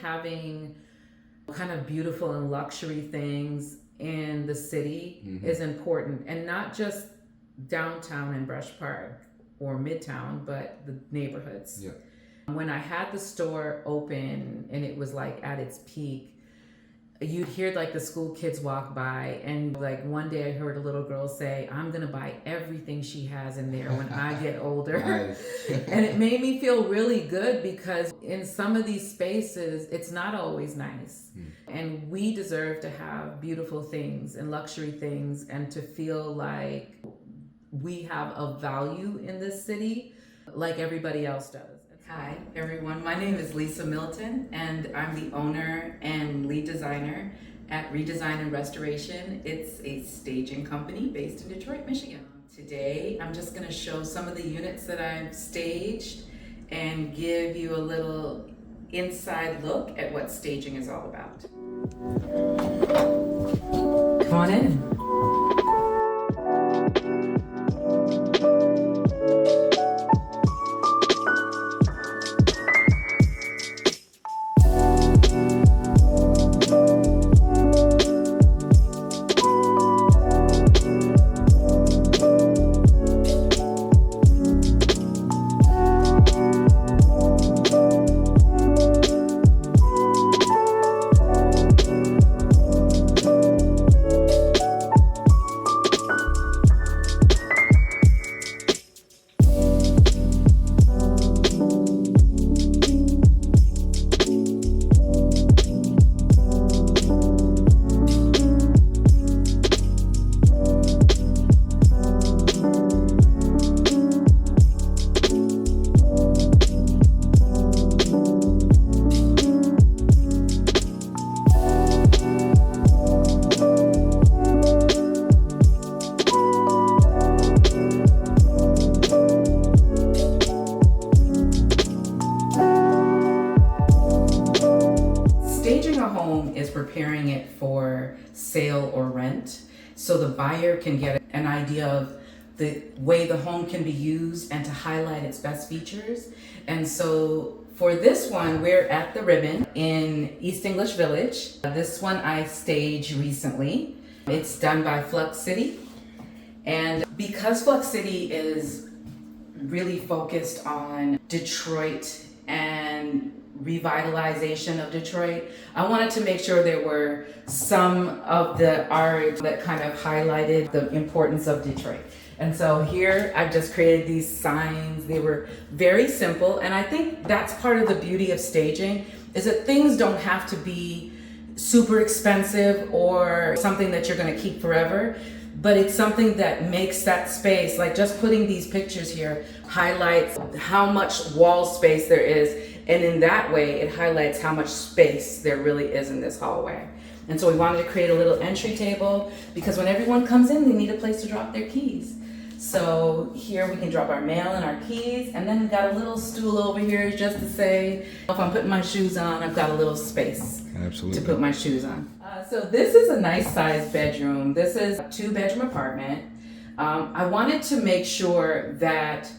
having kind of beautiful and luxury things in the city is important, and not just downtown in Brush Park or Midtown, but the neighborhoods. Yeah. When I had the store open and it was like at its peak, you'd hear like the school kids walk by, and like one day I heard a little girl say, "I'm gonna buy everything she has in there when I get older." Nice. And it made me feel really good, because in some of these spaces it's not always nice, and we deserve to have beautiful things and luxury things, and to feel like we have a value in this city like everybody else does. Hi everyone, my name is Lisa Milton, and I'm the owner and lead designer at ReDesign Restoration. It's a staging company based in Detroit, Michigan. Today I'm just going to show some of the units that I've staged and give you a little inside look at what staging is all about. Come on in. Staging a home is preparing it for sale or rent, so the buyer can get an idea of the way the home can be used and to highlight its best features. And so for this one, we're at the Ribbon in East English Village. This one I staged recently. It's done by Flux City. And because Flux City is really focused on Detroit and revitalization of Detroit, I wanted to make sure there were some of the art that kind of highlighted the importance of Detroit. And so here I've just created these signs. They were very simple, and I think that's part of the beauty of staging, is that things don't have to be super expensive or something that you're going to keep forever, but it's something that makes that space, like just putting these pictures here highlights how much wall space there is, and in that way it highlights how much space there really is in this hallway. And so we wanted to create a little entry table, because when everyone comes in, they need a place to drop their keys. So here we can drop our mail and our keys, and then we've got a little stool over here just to say, if I'm putting my shoes on, I've got a little space. Absolutely. To put my shoes on. So this is a nice sized bedroom. This is a 2-bedroom apartment. I wanted to make sure that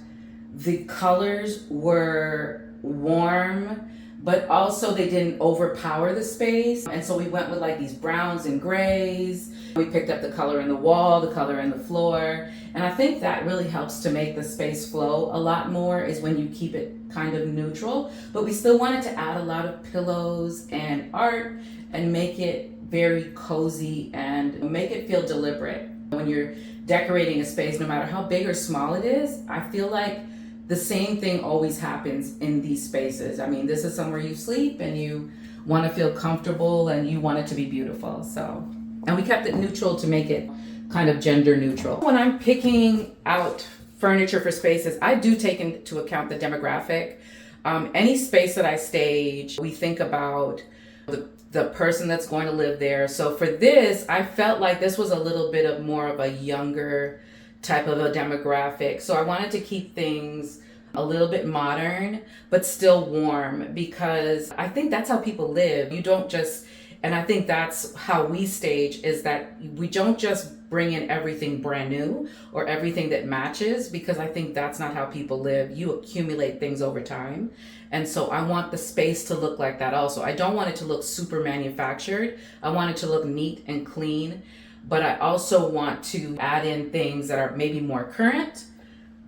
the colors were warm, but also they didn't overpower the space. And so we went with like these browns and grays. We picked up the color in the wall, the color in the floor. And I think that really helps to make the space flow a lot more, is when you keep it kind of neutral. But we still wanted to add a lot of pillows and art and make it very cozy and make it feel deliberate. When you're decorating a space, no matter how big or small it is, I feel like the same thing always happens in these spaces. I mean, this is somewhere you sleep and you want to feel comfortable and you want it to be beautiful. So, and we kept it neutral to make it kind of gender neutral. When I'm picking out furniture for spaces, I do take into account the demographic. Any space that I stage, we think about the person that's going to live there. So for this, I felt like this was a little bit of more of a younger type of a demographic. So I wanted to keep things a little bit modern, but still warm, because I think that's how people live. You don't just, and I think that's how we stage, is that we don't just bring in everything brand new or everything that matches, because I think that's not how people live. You accumulate things over time. And so I want the space to look like that also. I don't want it to look super manufactured. I want it to look neat and clean, but I also want to add in things that are maybe more current,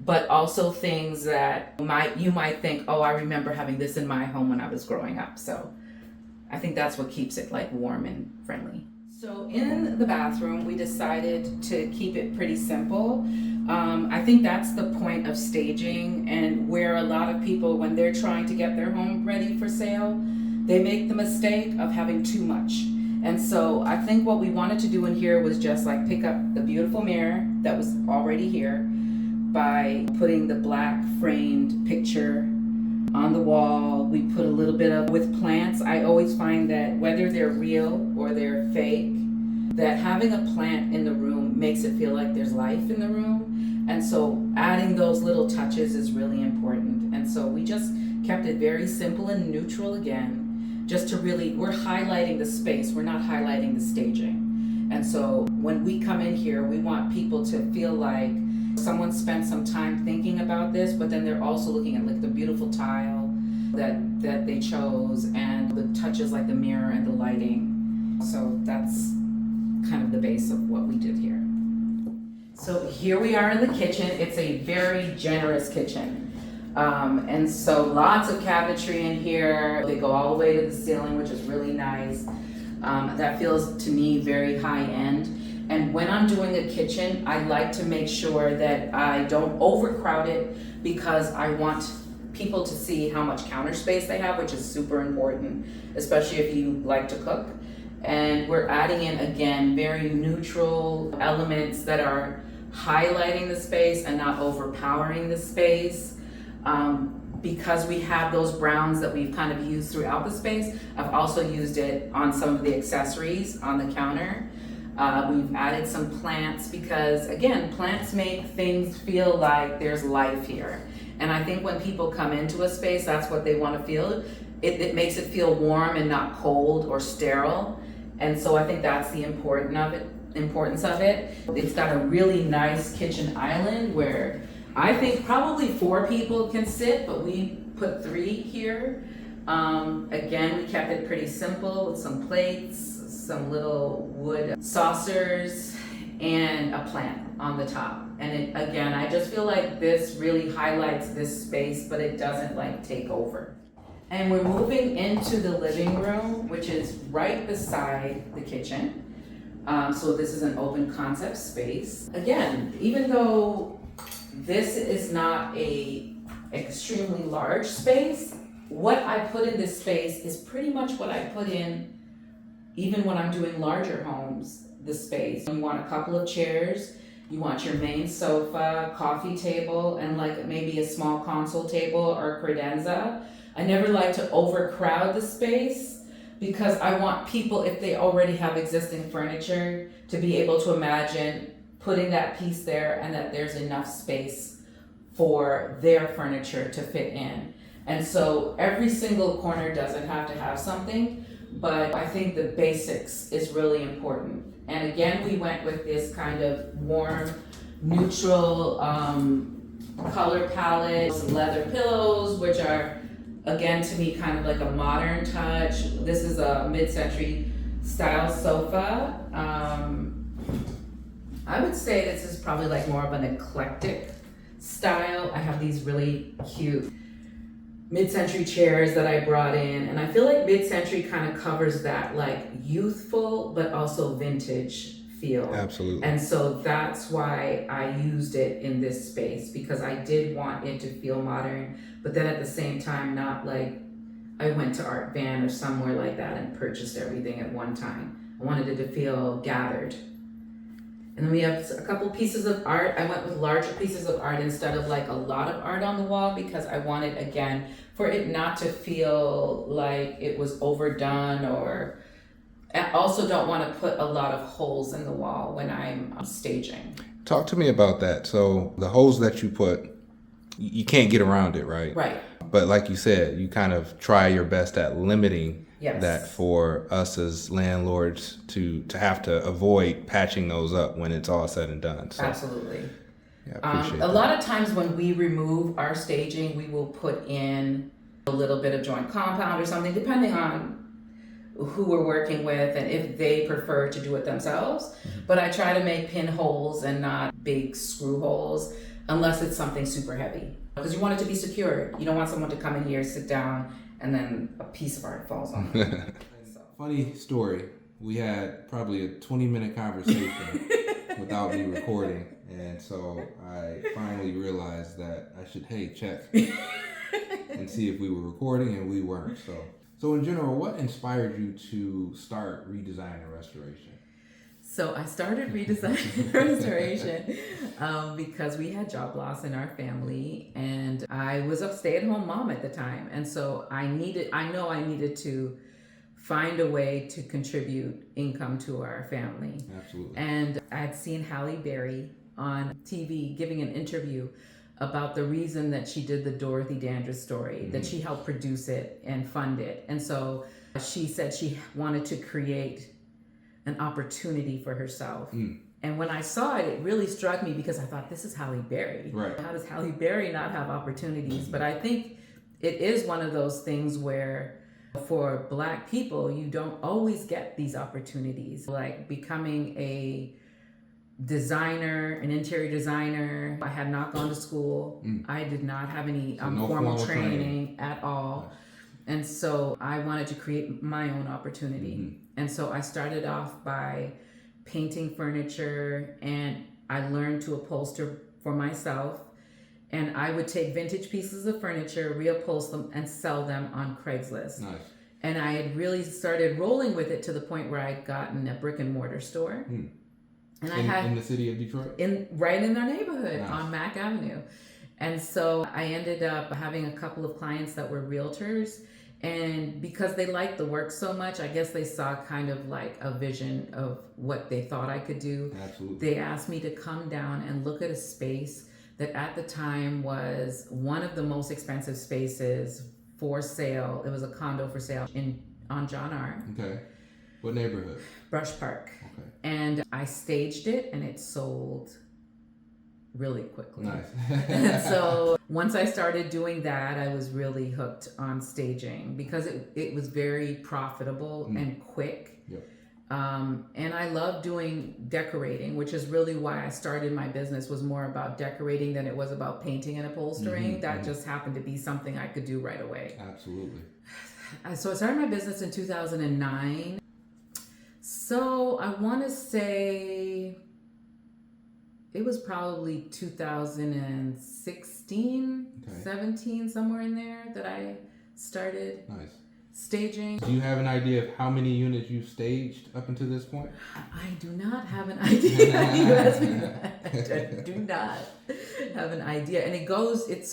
but also things that you might think, oh, I remember having this in my home when I was growing up. So I think that's what keeps it like warm and friendly. So in the bathroom, we decided to keep it pretty simple. I think that's the point of staging, and where a lot of people, when they're trying to get their home ready for sale, they make the mistake of having too much. And so I think what we wanted to do in here was just like pick up the beautiful mirror that was already here by putting the black framed picture on the wall. We put a little bit of, with plants, I always find that whether they're real or they're fake, that having a plant in the room makes it feel like there's life in the room. And so adding those little touches is really important. And so we just kept it very simple and neutral again, just to really, we're highlighting the space, we're not highlighting the staging. And so when we come in here, we want people to feel like someone spent some time thinking about this, but then they're also looking at like the beautiful tile that they chose and the touches like the mirror and the lighting. So that's kind of the base of what we did here. So here we are in the kitchen. It's a very generous kitchen. And so lots of cabinetry in here. They go all the way to the ceiling, which is really nice. That feels to me very high end. And when I'm doing a kitchen, I like to make sure that I don't overcrowd it, because I want people to see how much counter space they have, which is super important, especially if you like to cook. And we're adding in, again, very neutral elements that are highlighting the space and not overpowering the space. Because we have those browns that we've kind of used throughout the space, I've also used it on some of the accessories on the counter. We've added some plants because, again, plants make things feel like there's life here. And I think when people come into a space, that's what they want to feel. It makes it feel warm and not cold or sterile. And so I think that's the importance of it. It's got a really nice kitchen island where I think probably 4 people can sit, but we put 3 here. Again, we kept it pretty simple with some plates, some little wood saucers, and a plant on the top. And it, again, I just feel like this really highlights this space, but it doesn't like take over. And we're moving into the living room, which is right beside the kitchen. So this is an open concept space. Again, even though this is not a extremely large space, what I put in this space is pretty much what I put in even when I'm doing larger homes, the space. You want a couple of chairs, you want your main sofa, coffee table, and like maybe a small console table or credenza. I never like to overcrowd the space, because I want people, if they already have existing furniture, to be able to imagine putting that piece there and that there's enough space for their furniture to fit in. And so every single corner doesn't have to have something, but I think the basics is really important. And again, we went with this kind of warm, neutral color palette, some leather pillows, which are, again, to me, kind of like a modern touch. This is a mid-century style sofa. I would say this is probably like more of an eclectic style. I have these really cute mid-century chairs that I brought in, and I feel like mid-century kind of covers that like youthful but also vintage feel. Absolutely. And so that's why I used it in this space, because I did want it to feel modern, but then at the same time not like I went to Art Van or somewhere like that and purchased everything at one time. I wanted it to feel gathered. And then we have a couple pieces of art. I went with larger pieces of art instead of like a lot of art on the wall, because I wanted, again, for it not to feel like it was overdone, or I also don't want to put a lot of holes in the wall when I'm staging. Talk to me about that. So the holes that you put, you can't get around it, right? Right. But like you said, you kind of try your best at limiting Yes. that for us as landlords to have to avoid patching those up when it's all said and done. So, Absolutely. yeah, I appreciate A that. lot of times when we remove our staging, we will put in a little bit of joint compound or something, depending on who we're working with and if they prefer to do it themselves. But I try to make pinholes and not big screw holes unless it's something super heavy. Because you want it to be secured. You don't want someone to come in here, sit down, and then a piece of art falls on them. Funny story. We had probably a 20-minute conversation without me recording. And so I finally realized that I should, check and see if we were recording, and we weren't. So in general, what inspired you to start ReDesign Restoration? So I started ReDesign Restoration because we had job loss in our family, and I was a stay-at-home mom at the time, and so I know I needed to find a way to contribute income to our family. Absolutely. And I'd seen Halle Berry on TV giving an interview about the reason that she did the Dorothy Dandridge story, that she helped produce it and fund it. And so she said she wanted to create an opportunity for herself. And when I saw it, it really struck me because I thought, this is Halle Berry. Right. How does Halle Berry not have opportunities? But I think it is one of those things where for Black people, you don't always get these opportunities. Like becoming a designer, an interior designer. I had not gone to school. I did not have any no formal training at all. And so I wanted to create my own opportunity. And so I started off by painting furniture, and I learned to upholster for myself. And I would take vintage pieces of furniture, reupholster them, and sell them on Craigslist. Nice. And I had really started rolling with it to the point where I'd gotten a brick and mortar store. And I had in the city of Detroit? Right in our neighborhood. Nice. On Mack Avenue. And so I ended up having a couple of clients that were realtors. And because they liked the work so much, I guess they saw kind of like a vision of what they thought I could do. Absolutely. They asked me to come down and look at a space that at the time was one of the most expensive spaces for sale. It was a condo for sale on John R. Okay. What neighborhood? Brush Park. Okay. And I staged it, and it sold really quickly. Nice. And so once I started doing that, I was really hooked on staging because it was very profitable and quick. Yep. And I love doing decorating, which is really why I started my business, was more about decorating than it was about painting and upholstering. That just happened to be something I could do right away. Absolutely. So I started my business in 2009. So I want to say it was probably 2016, 17, somewhere in there that I started staging. Do you have an idea of how many units you've staged up until this point? I do not have an idea. You asked me that. I do not have an idea. And it's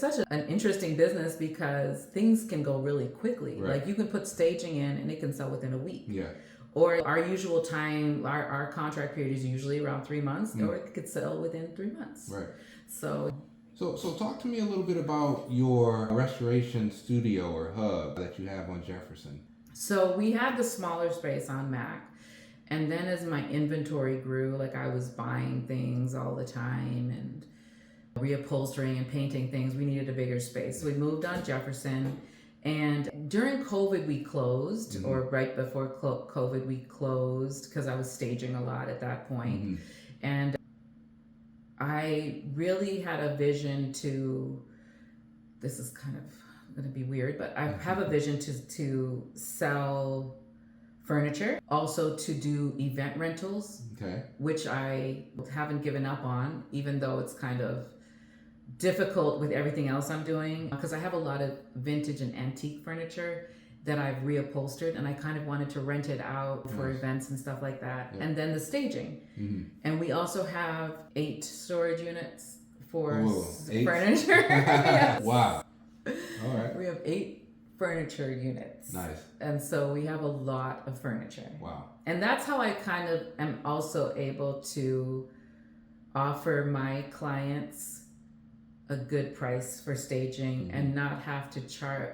such an interesting business because things can go really quickly. Right. Like you can put staging in and it can sell within a week. Yeah. Or our usual time, our contract period is usually around 3 months, or it could sell within 3 months. Right. So talk to me a little bit about your restoration studio or hub that you have on Jefferson. So we had the smaller space on Mac, and then as my inventory grew, like I was buying things all the time and reupholstering and painting things, we needed a bigger space. So we moved on Jefferson. And during COVID, we closed, or right before COVID, we closed because I was staging a lot at that point. And I really had a vision this is kind of going to be weird, but I have a vision to sell furniture, also to do event rentals, which I haven't given up on, even though it's kind of difficult with everything else I'm doing, because I have a lot of vintage and antique furniture that I've reupholstered, and I kind of wanted to rent it out for events and stuff like that. And then the staging. And we also have 8 storage units for furniture. Yes. Wow. All right. We have 8 furniture units. Nice. And so we have a lot of furniture. Wow. And that's how I kind of am also able to offer my clients a good price for staging and not have to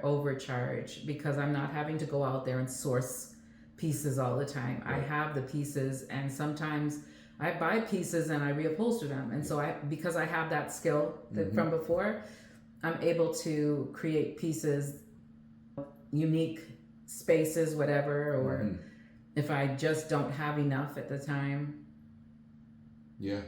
overcharge, because I'm not having to go out there and source pieces all the time. Right. I have the pieces, and sometimes I buy pieces and I reupholster them. And so because I have that skill from before, I'm able to create pieces, unique spaces, whatever, or if I just don't have enough at the time. Yeah.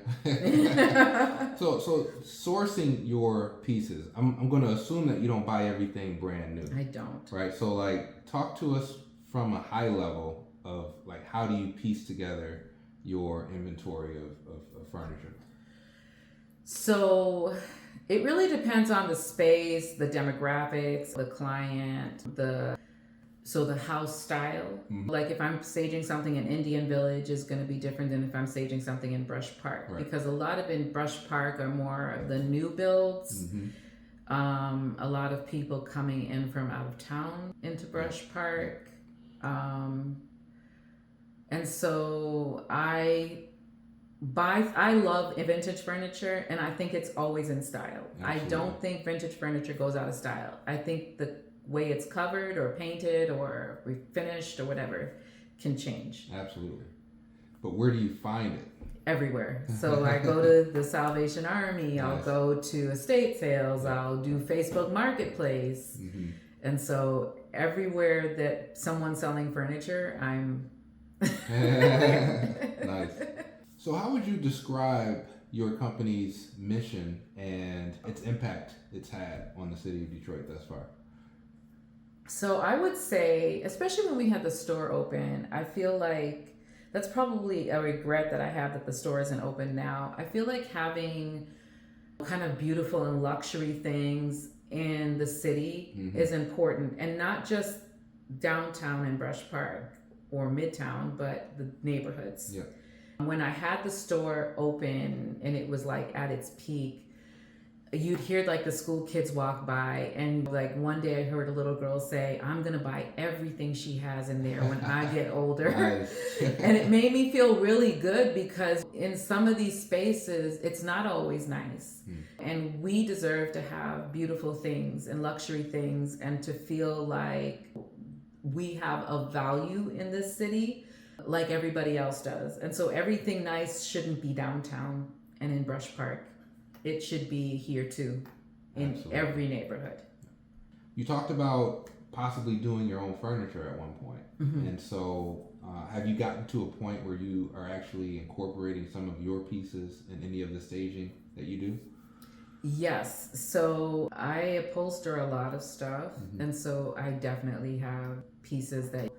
So sourcing your pieces, I'm going to assume that you don't buy everything brand new. I don't. Right. So like, talk to us from a high level of like, how do you piece together your inventory of furniture? So it really depends on the space, the demographics, the client, the house style. Like if I'm staging something in Indian Village is going to be different than if I'm staging something in Brush Park, right. because a lot of in Brush Park are more of the new builds. A lot of people coming in from out of town into Brush Park. And so I love vintage furniture, and I think it's always in style. Absolutely. I don't think vintage furniture goes out of style. I think the way it's covered or painted or refinished or whatever can change. Absolutely. But where do you find it? Everywhere. So I go to the Salvation Army, I'll go to estate sales, I'll do Facebook Marketplace. And so everywhere that someone's selling furniture, I'm Nice. So how would you describe your company's mission and its impact it's had on the city of Detroit thus far? So I would say, especially when we had the store open, I feel like that's probably a regret that I have that the store isn't open now. I feel like having kind of beautiful and luxury things in the city is important, and not just downtown in Brush Park or Midtown, but the neighborhoods. Yeah. When I had the store open and it was like at its peak, you'd hear like the school kids walk by, and like one day I heard a little girl say, "I'm gonna buy everything she has in there when I get older." Nice. And it made me feel really good, because in some of these spaces it's not always nice, and we deserve to have beautiful things and luxury things, and to feel like we have a value in this city like everybody else does. And so everything nice shouldn't be downtown and in Brush Park. It should be here too, in Absolutely. every neighborhood. You talked about possibly doing your own furniture at one point. And so have you gotten to a point where you are actually incorporating some of your pieces in any of the staging that you do? Yes. So I upholster a lot of stuff. And so I definitely have pieces that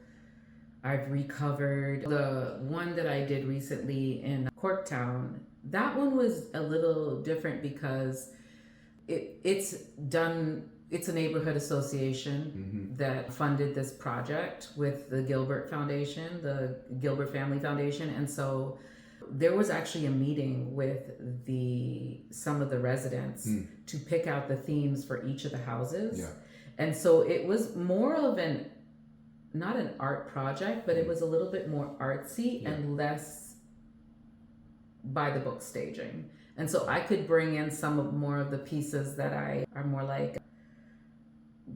I've recovered. The one that I did recently in Corktown, that one was a little different because it's a neighborhood association that funded this project with the Gilbert Foundation, the Gilbert Family Foundation. And so there was actually a meeting with some of the residents to pick out the themes for each of the houses. Yeah. And so it was more of not an art project, but it was a little bit more artsy and less by the book staging. And so I could bring in more of the pieces that are more like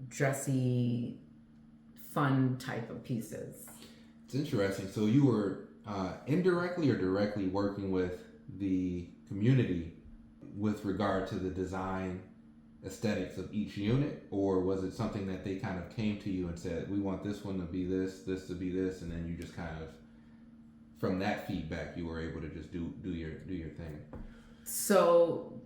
dressy, fun type of pieces. It's interesting. So you were indirectly or directly working with the community with regard to the design aesthetics of each unit, or was it something that they kind of came to you and said, we want this one to be this to be this, and then you just kind of, from that feedback, you were able to just do your thing? So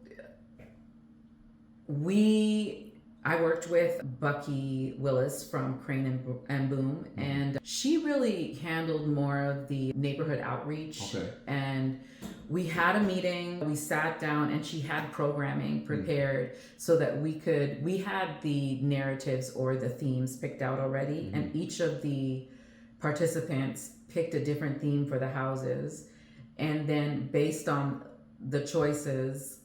I worked with Bucky Willis from Crane and Boom, and she really handled more of the neighborhood outreach. Okay. And we had a meeting, we sat down, and she had programming prepared so that we had the narratives or the themes picked out already, and each of the participants picked a different theme for the houses. And then based on the choices,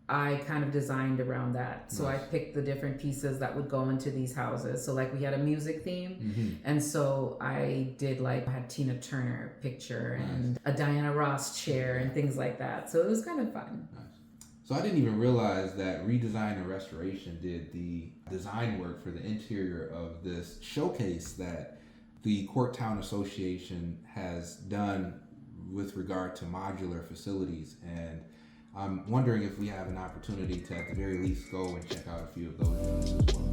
I kind of designed around that. So I picked the different pieces that would go into these houses. So like we had a music theme. And so I had Tina Turner picture and a Diana Ross chair and things like that. So it was kind of fun. Nice. So I didn't even realize that ReDesign Restoration did the design work for the interior of this showcase that the Corktown Association has done with regard to modular facilities. And I'm wondering if we have an opportunity to, at the very least, go and check out a few of those units as well.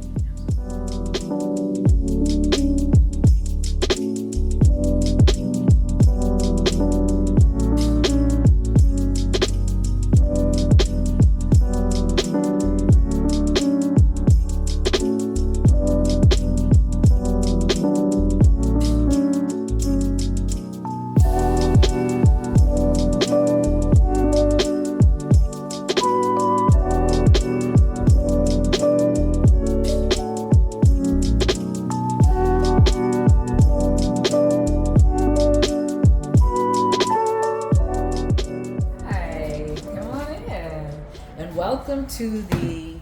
Welcome to the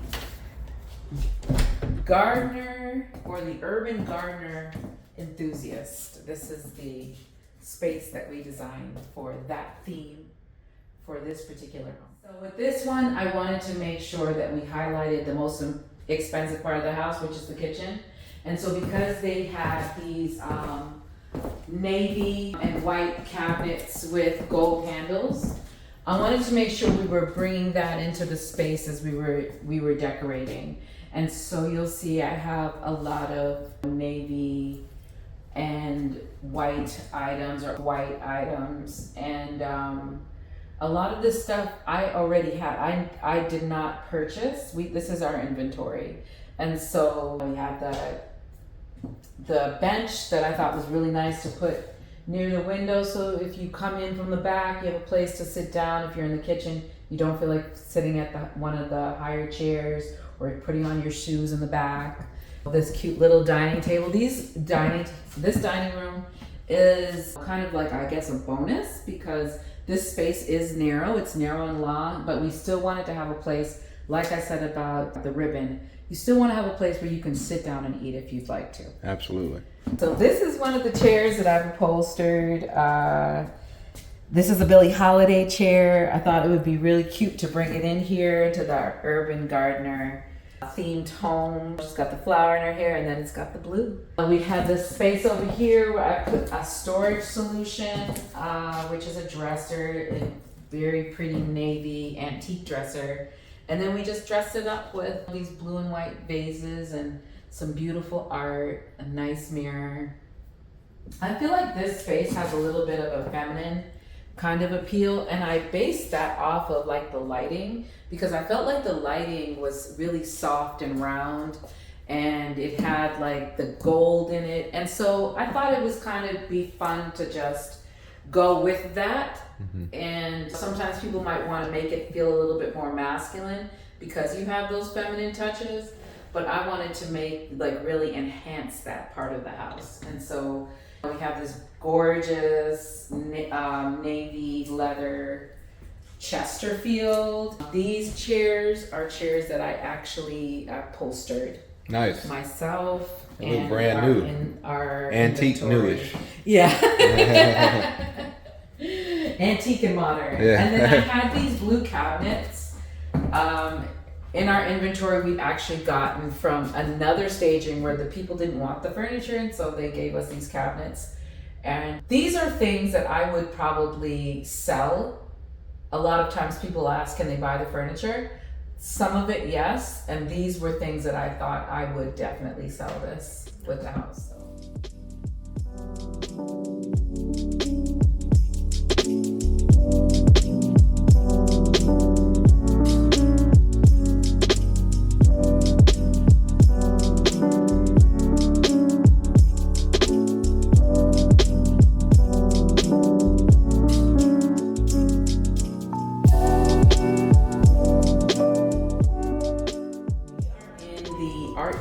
gardener or the urban gardener enthusiast. This is the space that we designed for that theme for this particular home. So with this one, I wanted to make sure that we highlighted the most expensive part of the house, which is the kitchen. And so because they had these navy and white cabinets with gold handles, I wanted to make sure we were bringing that into the space as we were decorating. And so you'll see I have a lot of navy and white items or white items. And a lot of this stuff I already had. I did not purchase. This is our inventory. And so we have the bench that I thought was really nice to put near the window, so if you come in from the back, you have a place to sit down. If you're in the kitchen, you don't feel like sitting at one of the higher chairs or putting on your shoes in the back. This cute little dining table. This dining room is kind of like, I guess, a bonus because this space is narrow. It's narrow and long, but we still wanted to have a place, like I said about the ribbon, you still want to have a place where you can sit down and eat if you'd like to. Absolutely. So this is one of the chairs that I've upholstered. This is a Billie Holiday chair. I thought it would be really cute to bring it in here to the urban gardener themed home. She's got the flower in her hair and then it's got the blue. We have this space over here where I put a storage solution, which is a dresser, a very pretty navy antique dresser. And then we just dressed it up with these blue and white vases and some beautiful art, a nice mirror. I feel like this space has a little bit of a feminine kind of appeal, and I based that off of like the lighting because I felt like the lighting was really soft and round and it had like the gold in it. And so I thought it was kind of be fun to just go with that. Mm-hmm. And sometimes people might want to make it feel a little bit more masculine because you have those feminine touches, but I wanted to really enhance that part of the house. And so we have this gorgeous navy leather Chesterfield. These chairs are chairs that I actually upholstered. Nice. Myself. They look brand new. In our antique, inventory. newish. Yeah. Antique and modern. Yeah. And then I had these blue cabinets. In our inventory, we'd actually gotten from another staging where the people didn't want the furniture, and so they gave us these cabinets. And these are things that I would probably sell. A lot of times people ask, can they buy the furniture? Some of it, yes. And these were things that I thought I would definitely sell this with the house. So.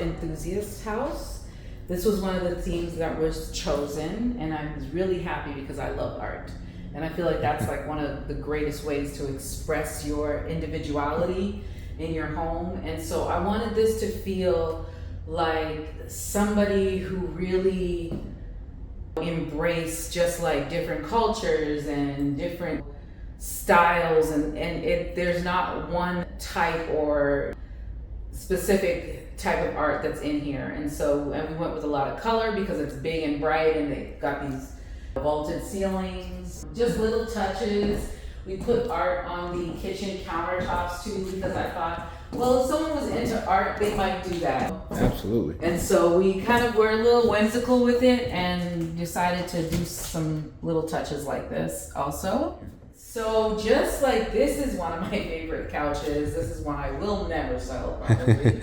Enthusiast house. This was one of the themes that was chosen, and I was really happy because I love art, and I feel like that's like one of the greatest ways to express your individuality in your home. And so I wanted this to feel like somebody who really embraced just like different cultures and different styles, and there's not one type or specific type of art that's in here. And we went with a lot of color because it's big and bright, and they got these vaulted ceilings, just little touches. We put art on the kitchen countertops too, because I thought, well, if someone was into art, they might do that. Absolutely. And so we kind of were a little whimsical with it and decided to do some little touches like this also. So just like this is one of my favorite couches. This is one I will never sell, probably.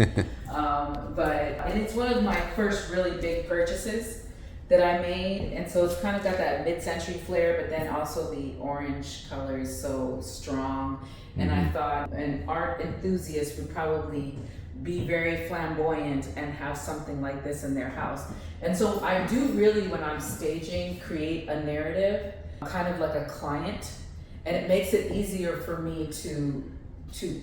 And it's one of my first really big purchases that I made, and so it's kind of got that mid-century flair, but then also the orange color is so strong. And I thought an art enthusiast would probably be very flamboyant and have something like this in their house. And so I do really, when I'm staging, create a narrative, kind of like a client, and it makes it easier for me to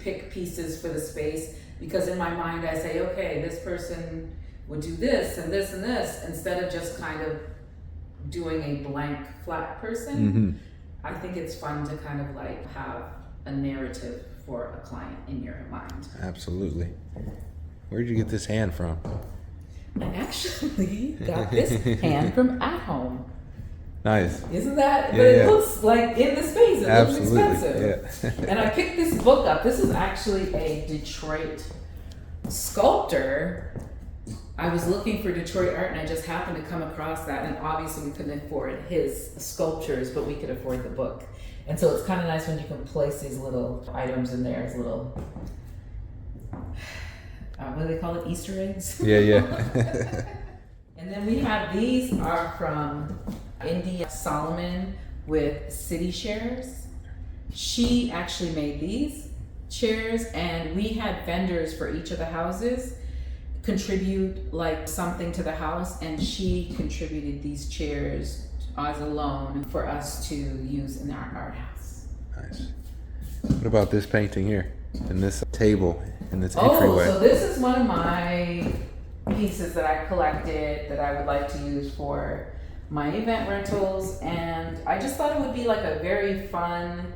pick pieces for the space, because in my mind I say, okay, this person would do this and this and this, instead of just kind of doing a blank flat person. I think it's fun to kind of like have a narrative for a client in your mind. Absolutely. Where'd you get this hand from? I actually got this hand from At Home. Nice. Isn't that? Yeah, but it looks like in the space, it Absolutely. looks expensive. Yeah. And I picked this book up. This is actually a Detroit sculptor. I was looking for Detroit art, and I just happened to come across that, and obviously we couldn't afford his sculptures, but we could afford the book. And so it's kind of nice when you can place these little items in there as little, what do they call it, Easter eggs? Yeah. And then we have, these are from India Solomon with City Chairs. She actually made these chairs, and we had vendors for each of the houses contribute like something to the house, and she contributed these chairs as a loan for us to use in our art house. Nice. What about this painting here and this table and this entryway? So this is one of my pieces that I collected that I would like to use for my event rentals, and I just thought it would be like a very fun,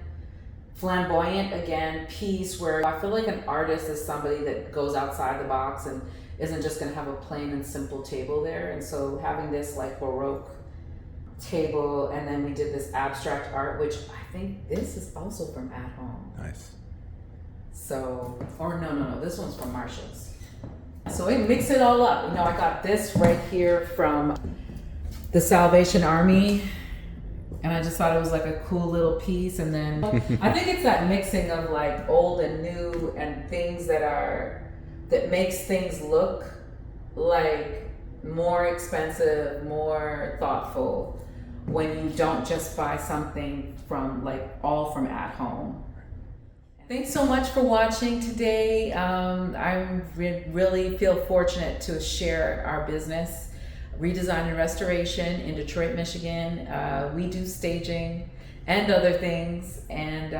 flamboyant, again, piece where I feel like an artist is somebody that goes outside the box and isn't just going to have a plain and simple table there. And so having this like Baroque table, and then we did this abstract art, which I think this is also from At Home. Nice. So, or no, this one's from Marshall's. So we mix it all up. You know, I got this right here from the Salvation Army, and I just thought it was like a cool little piece. And then I think it's that mixing of like old and new, and things that makes things look like more expensive, more thoughtful, when you don't just buy something from all from At Home. Thanks so much for watching today. I really feel fortunate to share our business, ReDesign Restoration in Detroit, Michigan. We do staging and other things, and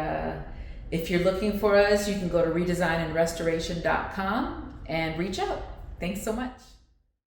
if you're looking for us, you can go to redesignandrestoration.com and reach out. Thanks so much.